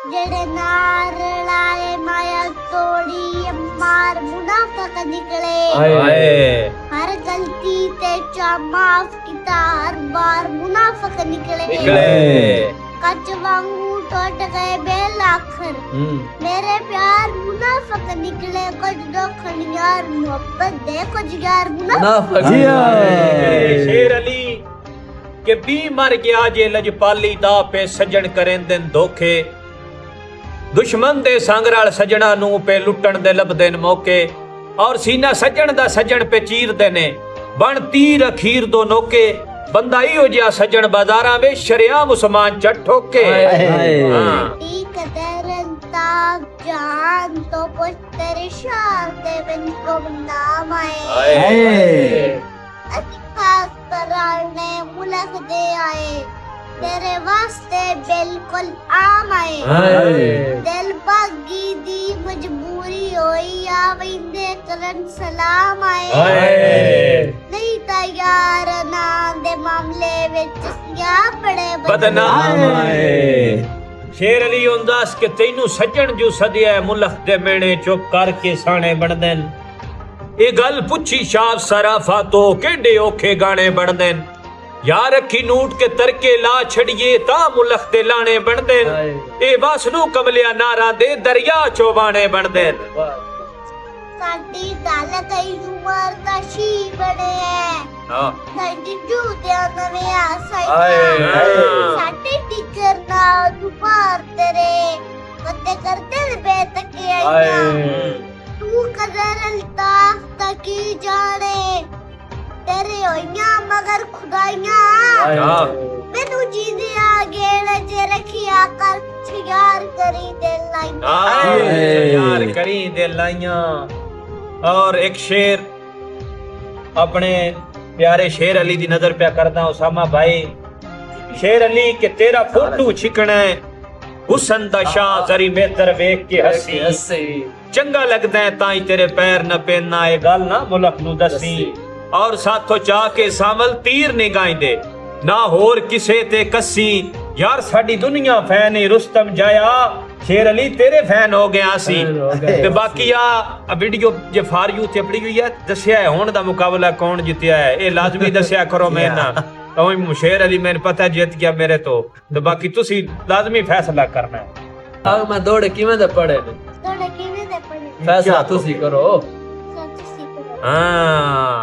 जेड़े नार लाए माया तोड़ी मार मुनाफिक निकले हर गलती ते चा माफ किता हर बार मुनाफिक निकले कच वांगू टूट गए बेलाखर मेरे प्यार मुनाफिक निकले कुछ दोखन यार मोहब्बत दे कुछ यार मुनाफिक शेर अली के भी मर गया जे लजपाली दा पे सजन करें दिन धोखे दुश्मन दे संग नाल सजना नू पे लुटण दे लभदे न मौके और सीना सजन दा सजन पे चीरदे ने बन तीर अखीर दो नोके बंदा इहो जिहा सजन बाजारां वे शरियाम उस्मान च ठोके जान तो पुछ तेरे शान दे बिन को नाम आए खास कराने मुलक दे आए तेरे वास्ते बिल्कुल आम आए दिल बागी दी मजबूरी होई आविंदे करन सलाम आए नहीं तैयार ना दे मामले विच या बड़े बदनाम आए शेर अली उंदास के तैनू सजन जो सदिया मुल्क दे मेणे चुप करके साणे बनदे ए गल पुछी शाह सराफा तो केडे औखे गाने बनदे यार अखी नूट के तरके ला छड़िए ता मुल्क दे लाने बनदे ए वासनू कमलिया नारा दे दरिया चोबाने बनदे साडी गल कई उमर दा शी बने हां साडी जूते नवे आसाई साडी टिकर ना दुपार तेरे कते करते बेतके आईया तू कदर अल्ताफ तकी जाने तेरे होइया मगर खुदाइया मैनू जीदे आगे नजर रखिया कर यार करी दे लाइया यार करी दे लाइया और एक शेर अपने प्यारे शेर अली दी नजर पे करदा उसामा भाई शेर अली के तेरा फोटो छिकना है हुसन दा शाह जरी बेहतर वेख के हसी चंगा लगदा है ताई तेरे पैर न पेना ए गल ना मुल्क नू दसी और साथों चाह के सावल तीर निगाह दे ना होर किसे ते कसी यार साडी दुनिया फैन है रुस्तम जाया शेर अली तेरे फैन हो गया सी ते बाकी आ वीडियो जे फार यू ते अपनी हुई है दस्या है हुण दा मुकाबला कौन जितया है ए लाजमी दस्या करो मैं ना तो शेर अली मैंने पता जीत गया मेरे तो बाकी तुसी लाजमी फैसला करना है मैं दौड़े किवें दे पड़े ने तोड़े किने दे पड़े फैसला तुसी करो हां